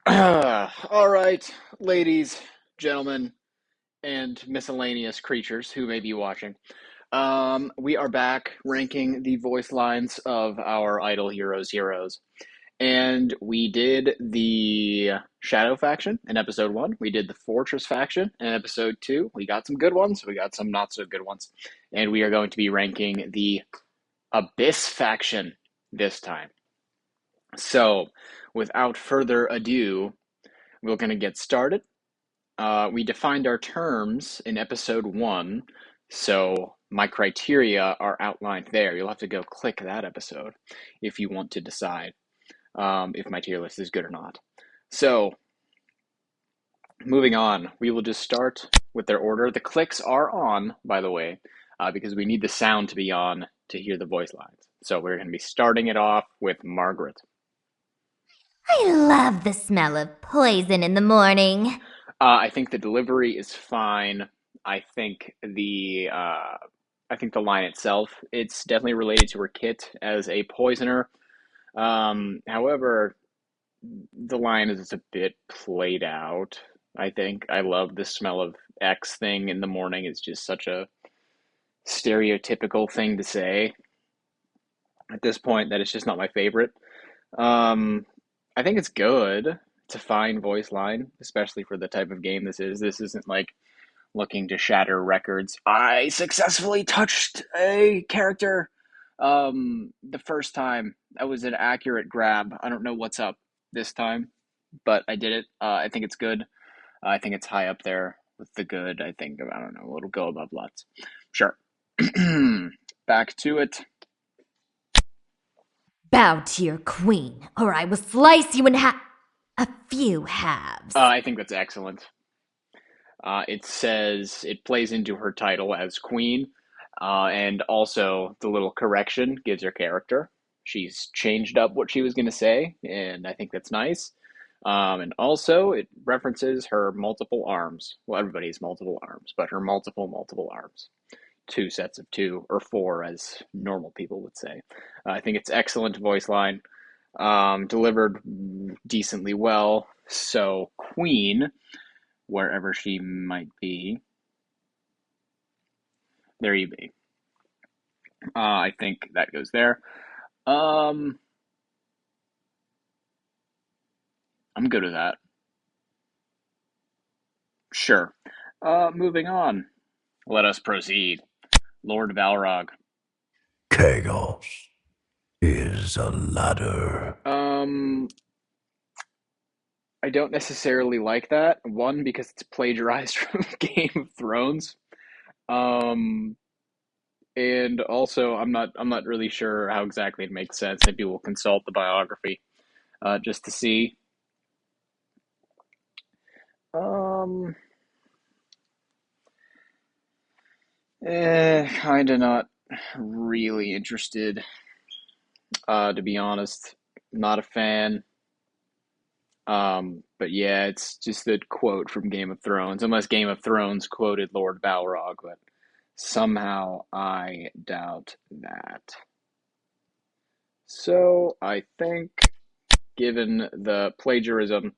All right, ladies, gentlemen, and miscellaneous creatures who may be watching. We are back ranking the voice lines of our Idle Heroes. And we did the Shadow faction in episode 1. We did the Fortress faction in episode 2. We got some good ones, we got some not so good ones. And we are going to be ranking the Abyss faction this time. So, without further ado, we're going to get started. We defined our terms in episode 1, so my criteria are outlined there. You'll have to go click that episode if you want to decide if my tier list is good or not. So, moving on, we will just start with their order. The clicks are on, by the way, because we need the sound to be on to hear the voice lines. So, we're going to be starting it off with Margaret. I love the smell of poison in the morning. I think the delivery is fine. I think the line itself, it's definitely related to her kit as a poisoner. However, the line is a bit played out. I think I love the smell of X thing in the morning. It's just such a stereotypical thing to say at this point that it's just not my favorite. Um, I think it's good. It's a fine voice line, especially for the type of game this is. This isn't like looking to shatter records. I successfully touched a character the first time. That was an accurate grab. I don't know what's up this time, but I did it. I think it's good. I think it's high up there with the good. I think, I don't know, it'll go above lots. Sure. Back to it. Bow to your queen, or I will slice you in a few halves. I think that's excellent. It says it plays into her title as queen, and also the little correction gives her character. She's changed up what she was going to say, and I think that's nice. And also, it references her multiple arms. Well, everybody's multiple arms, but her multiple arms. Two sets of two, or four, as normal people would say. I think it's excellent voice line, delivered decently well. So, Queen, wherever she might be, there you be. I think that goes there. Um, I'm good with that. Sure. Moving on. Let us proceed. Lord Balrog. Chaos is a ladder. I don't necessarily like that. One, because it's plagiarized from Game of Thrones. Um, and also I'm not really sure how exactly it makes sense. Maybe we'll consult the biography just to see. Um, Kinda not really interested. To be honest, not a fan. But yeah, it's just a quote from Game of Thrones, unless Game of Thrones quoted Lord Balrog, but somehow I doubt that. So I think, given the plagiarism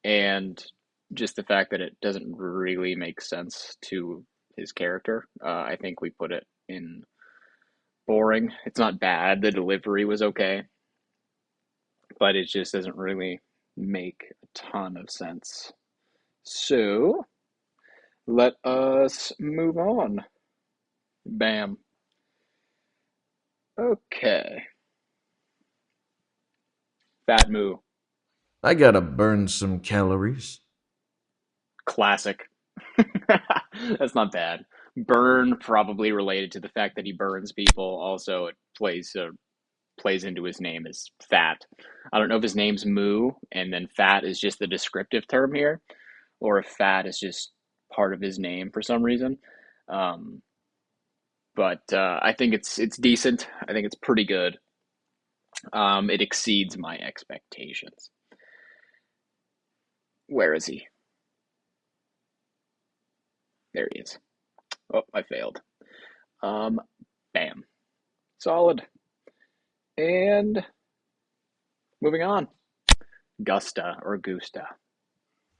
and just the fact that it doesn't really make sense to his character, I think we put it in boring. It's not bad. The delivery was okay, but it just doesn't really make a ton of sense. So let us move on. Bam. Okay. Fat Moo. I gotta burn some calories. Classic. That's not bad. Burn, probably related to the fact that he burns people. Also, it plays into his name as Fat. I don't know if his name's Moo and then Fat is just the descriptive term here, or if Fat is just part of his name for some reason. Um, but I think it's decent. I think it's pretty good. It exceeds my expectations. Where is he? There he is. Oh, I failed. Um, Bam. Solid. And moving on. Gusta or Gusta.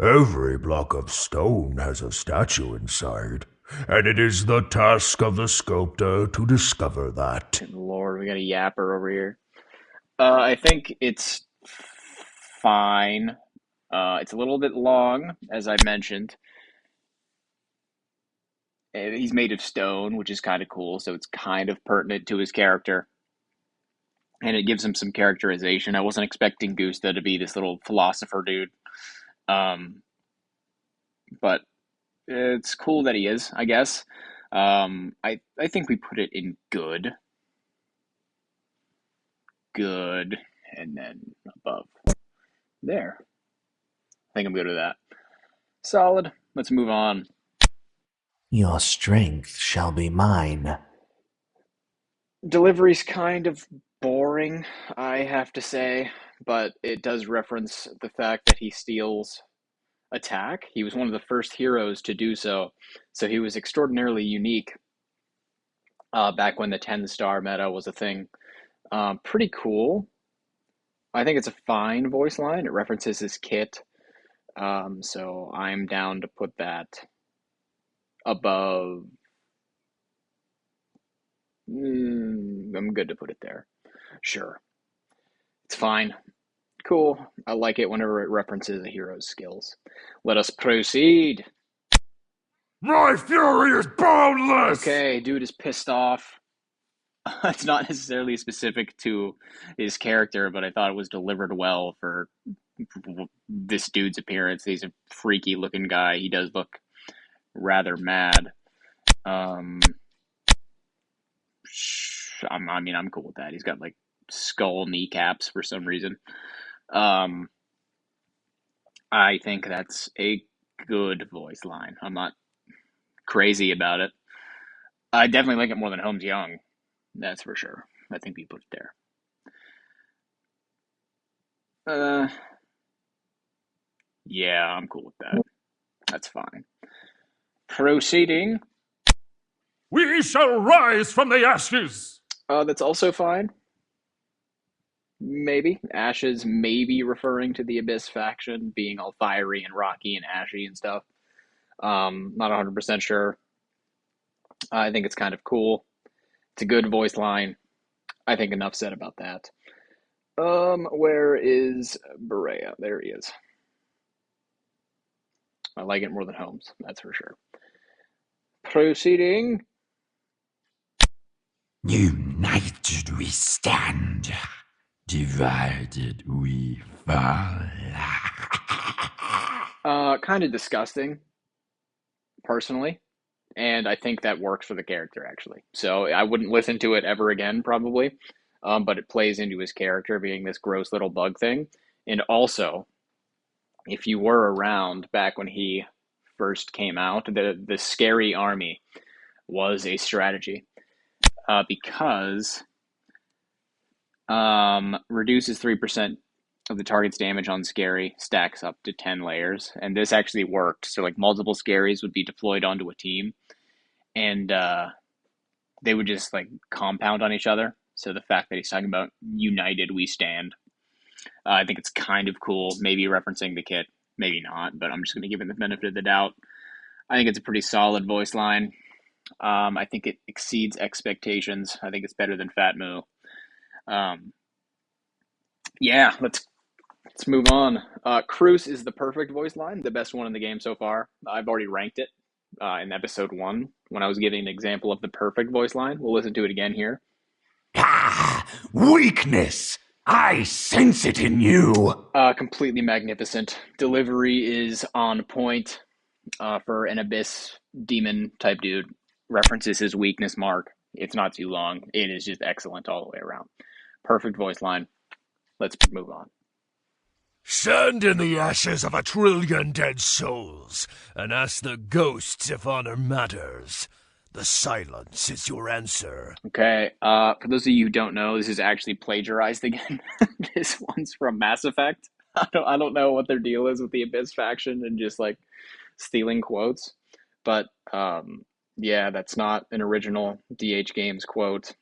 Every block of stone has a statue inside, and it is the task of the sculptor to discover that. Good Lord, we got a yapper over here. I think it's fine. It's a little bit long, as I mentioned. He's made of stone, which is kind of cool, so it's kind of pertinent to his character. And it gives him some characterization. I wasn't expecting Gusta to be this little philosopher dude. Um, but it's cool that he is, I guess. I think we put it in good. Good. And then above. There. I think I'm good with that. Solid. Let's move on. Your strength shall be mine. Delivery's kind of boring, I have to say, but it does reference the fact that he steals attack. He was one of the first heroes to do so, so he was extraordinarily unique back when the 10-star meta was a thing. Pretty cool. I think it's a fine voice line. It references his kit, so I'm down to put that above. I'm good to put it there. Sure. It's fine. Cool. I like it whenever it references a hero's skills. Let us proceed. My fury is boundless! Okay, dude is pissed off. It's not necessarily specific to his character, but I thought it was delivered well for this dude's appearance. He's a freaky looking guy. He does look rather mad. I'm cool with that. He's got like skull kneecaps for some reason. I think that's a good voice line. I'm not crazy about it. I definitely like it more than Holmes Young. That's for sure. I think we put it there. Yeah, I'm cool with that. That's fine. Proceeding. We shall rise from the ashes! That's also fine. Maybe. Ashes may be referring to the Abyss faction being all fiery and rocky and ashy and stuff. Not 100% sure. I think it's kind of cool. It's a good voice line. I think enough said about that. Where is Berea? There he is. I like it more than Holmes, that's for sure. Proceeding. United we stand, divided we fall. Kind of disgusting, personally, and I think that works for the character, actually. So I wouldn't listen to it ever again, probably, but it plays into his character being this gross little bug thing. And also, if you were around back when he first came out, the scary army was a strategy because reduces 3% of the target's damage on scary, stacks up to 10 layers, and this actually worked. So like multiple scaries would be deployed onto a team, and they would just like compound on each other. So the fact that he's talking about united we stand, I think it's kind of cool. Maybe referencing the kit, maybe not, but I'm just going to give it the benefit of the doubt. I think it's a pretty solid voice line. I think it exceeds expectations. I think it's better than Fat Moo. Yeah, let's move on. Cruz is the perfect voice line, the best one in the game so far. I've already ranked it in episode 1 when I was giving an example of the perfect voice line. We'll listen to it again here. Ah, weakness! I sense it in you! Completely magnificent. Delivery is on point for an Abyss demon type dude. References his weakness mark. It's not too long. It is just excellent all the way around. Perfect voice line. Let's move on. Stand in the ashes of 1,000,000,000 dead souls, and ask the ghosts if honor matters. The silence is your answer. Okay, for those of you who don't know, this is actually plagiarized again. This one's from Mass Effect. I don't know what their deal is with the Abyss faction and just like stealing quotes, but yeah, that's not an original DH Games quote.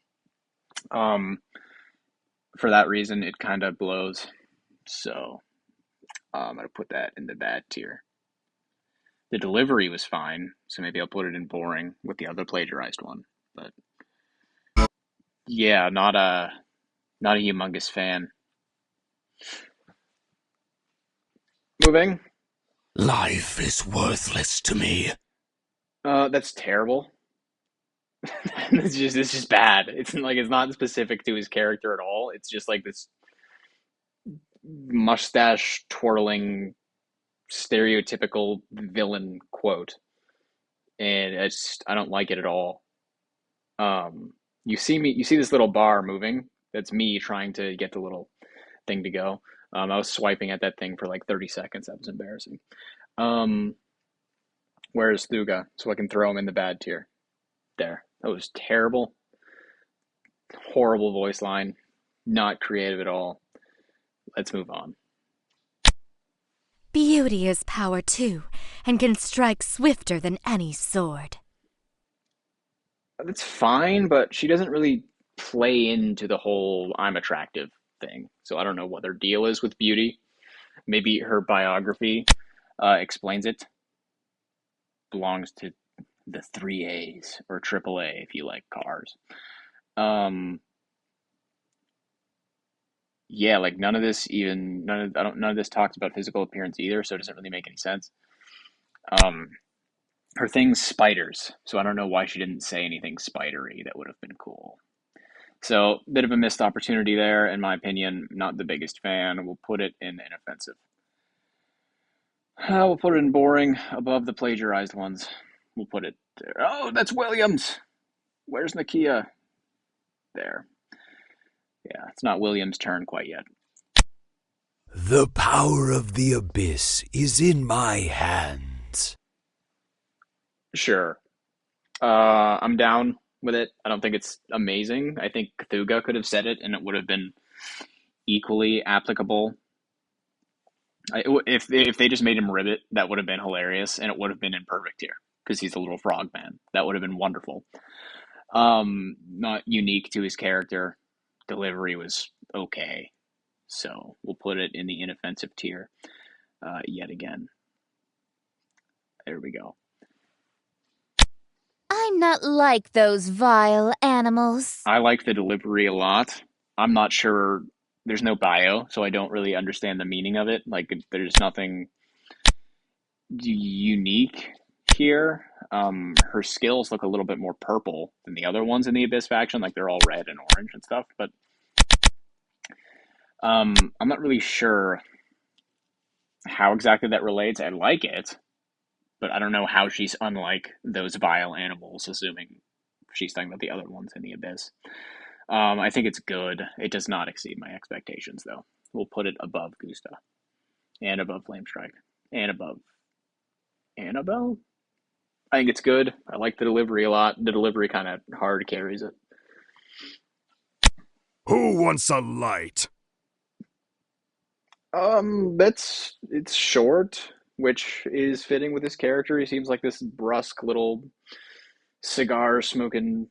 For that reason, it kind of blows. So I'm going to put that in the bad tier. The delivery was fine, so maybe I'll put it in boring with the other plagiarized one. But yeah, not a humongous fan. Moving. Life is worthless to me. That's terrible. It's just bad. It's not specific to his character at all. It's just like this mustache twirling stereotypical villain quote, and I don't like it at all. You see this little bar moving. That's me trying to get the little thing to go. I was swiping at that thing for like 30 seconds. That was embarrassing. Where's Thuga? So I can throw him in the bad tier. There. That was terrible. Horrible voice line. Not creative at all. Let's move on. Beauty is power too, and can strike swifter than any sword. That's fine, but she doesn't really play into the whole I'm attractive thing. So I don't know what her deal is with beauty. Maybe her biography explains it. Belongs to the 3As or AAA if you like cars. Yeah, like none of this talks about physical appearance either, so it doesn't really make any sense. Her thing's spiders, so I don't know why she didn't say anything spidery. That would have been cool. So, bit of a missed opportunity there, in my opinion. Not the biggest fan. We'll put it in inoffensive. We'll put it in boring, above the plagiarized ones. We'll put it there. Oh, that's Williams! Where's Nakia? There. Yeah, it's not Williams' turn quite yet. The power of the abyss is in my hands. Sure. I'm down with it. I don't think it's amazing. I think Cthulhu could have said it and it would have been equally applicable. If they just made him Ribbit, that would have been hilarious and it would have been in perfect tier because he's a little frog man. That would have been wonderful. Not unique to his character. Delivery was okay. So we'll put it in the inoffensive tier yet again. There we go. I'm not like those vile animals. I like the delivery a lot. I'm not sure. There's no bio, so I don't really understand the meaning of it. Like, there's nothing unique here. Her skills look a little bit more purple than the other ones in the Abyss faction. Like, they're all red and orange and stuff. But I'm not really sure how exactly that relates. I like it, but I don't know how she's unlike those vile animals, assuming she's talking about the other ones in the Abyss. I think it's good. It does not exceed my expectations, though. We'll put it above Gusta, and above Flamestrike, and above Annabelle. I think it's good. I like the delivery a lot. The delivery kind of hard carries it. Who wants a light? It's short, which is fitting with his character. He seems like this brusque little cigar smoking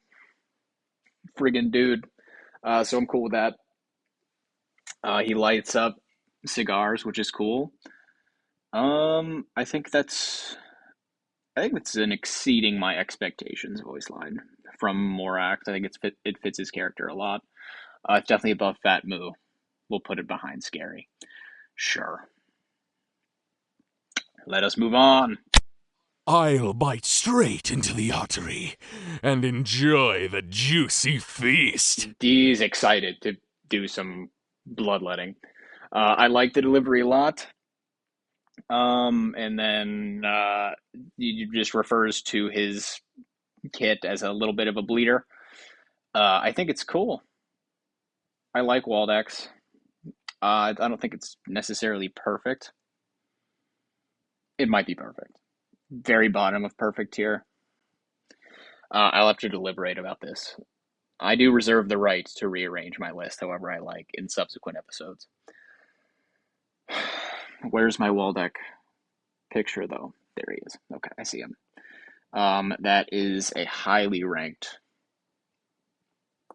friggin' dude. So I'm cool with that. He lights up cigars, which is cool. I think that's an exceeding my expectations voice line from Morak. I think it fits his character a lot. It's definitely above Fat Moo. We'll put it behind Scary. Sure. Let us move on. I'll bite straight into the artery and enjoy the juicy feast. Dee's excited to do some bloodletting. I like the delivery a lot. And then he just refers to his kit as a little bit of a bleeder. I think it's cool. I like Waldex. I don't think it's necessarily perfect. It might be perfect. Very bottom of perfect tier. I'll have to deliberate about this. I do reserve the right to rearrange my list however I like in subsequent episodes. Where's my Waldeck picture, though? There he is. Okay, I see him. That is a highly ranked,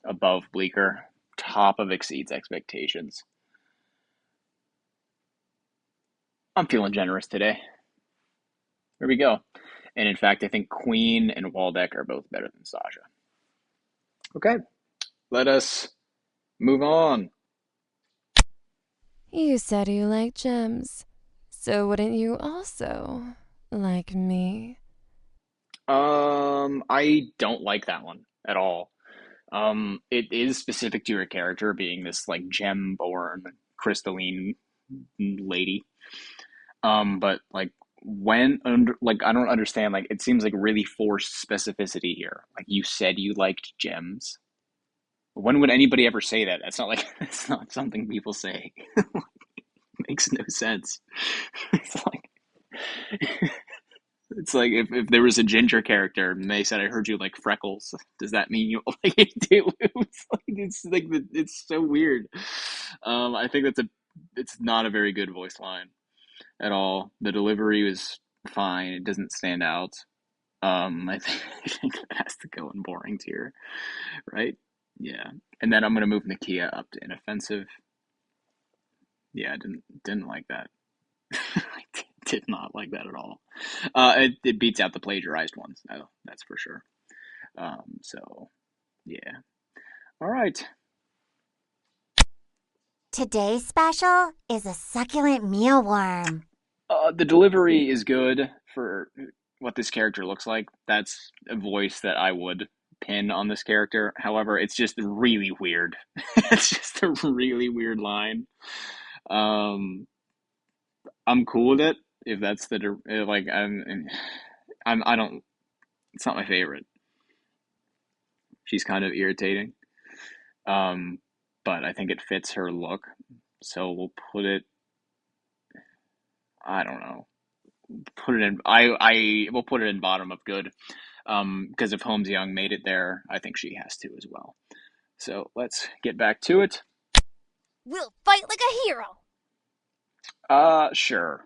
above Bleaker, top of exceeds expectations. I'm feeling generous today. There we go. And in fact, I think Queen and Waldeck are both better than Sasha. Okay, let us move on. You said you like gems. So wouldn't you also like me? I don't like that one at all. It is specific to your character being this like gem-born crystalline lady. But like when under like I don't understand. Like it seems like really forced specificity here. Like you said you liked gems. When would anybody ever say that? That's not like that's not something people say. Makes no sense. It's like it's like if there was a ginger character and they said I heard you like freckles, does that mean you like it? It's like it's so weird. I think it's not a very good voice line at all. The delivery was fine. It doesn't stand out. I think it has to go in boring tier, right? Yeah. And then I'm gonna move Nakia up to inoffensive. Yeah, I didn't like that. I did not like that at all. It beats out the plagiarized ones. No, that's for sure. So yeah. All right. Today's special is a succulent mealworm. The delivery is good for what this character looks like. That's a voice that I would pin on this character. However, it's just really weird. It's just a really weird line. Um, I'm cool with it if that's the like I don't. It's not my favorite. She's kind of irritating. Um, but I think it fits her look. So we'll put it. I don't know. Put it in. I will put it in bottom of good. Because if Holmes Young made it there, I think she has to as well. So let's get back to it. We'll fight like a hero. Sure.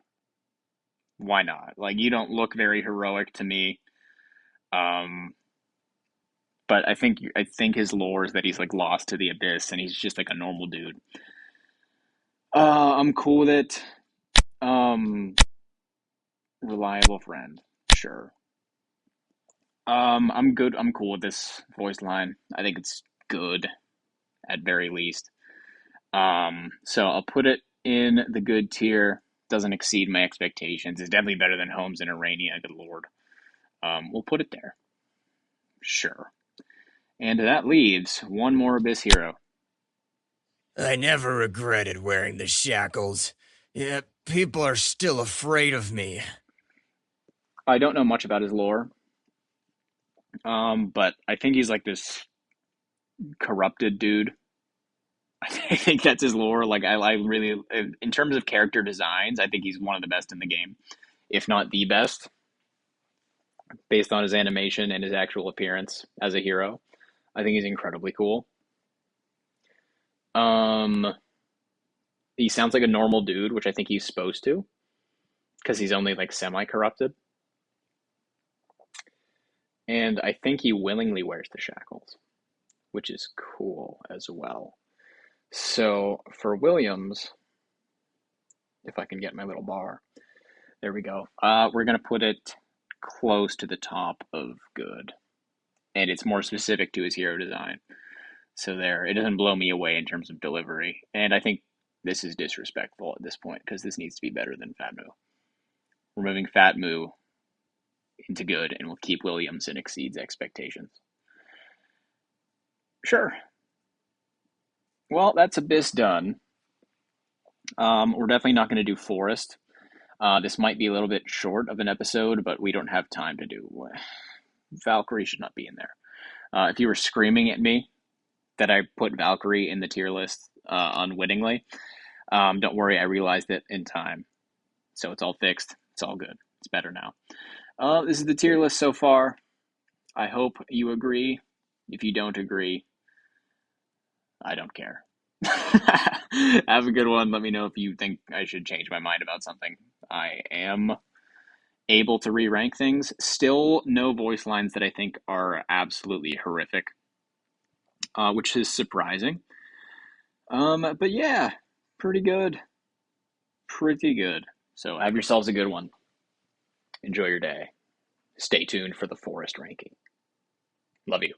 Why not? Like you don't look very heroic to me. Um, but I think his lore is that he's like lost to the abyss and he's just like a normal dude. I'm cool with it. Um, reliable friend. Sure. I'm good. I'm cool with this voice line. I think it's good at very least. So I'll put it in the good tier. Doesn't exceed my expectations. It's definitely better than Holmes and Arania. Good lord. We'll put it there. Sure. And that leaves one more Abyss hero. I never regretted wearing the shackles. Yet people are still afraid of me. I don't know much about his lore. But I think he's like this corrupted dude. I think that's his lore. Like I really, in terms of character designs, I think he's one of the best in the game, if not the best, based on his animation and his actual appearance as a hero. I think he's incredibly cool. He sounds like a normal dude, which I think he's supposed to, because he's only like semi-corrupted. And I think he willingly wears the shackles, which is cool as well. So for Williams, if I can get my little bar, there we go. We're gonna put it close to the top of good, and it's more specific to his hero design. So there, it doesn't blow me away in terms of delivery, and I think this is disrespectful at this point because this needs to be better than Fat Moo. We're moving Fat Moo into good, and we'll keep Williams and exceeds expectations. Sure. Well, that's Abyss done. We're definitely not going to do Forest. This might be a little bit short of an episode, but we don't have time to do. Valkyrie should not be in there. If you were screaming at me that I put Valkyrie in the tier list unwittingly, don't worry, I realized it in time. So it's all fixed. It's all good. It's better now. This is the tier list so far. I hope you agree. If you don't agree, I don't care. Have a good one. Let me know if you think I should change my mind about something. I am able to re-rank things. Still no voice lines that I think are absolutely horrific, which is surprising. But yeah, pretty good. Pretty good. So have yourselves a good one. Enjoy your day. Stay tuned for the forest ranking. Love you.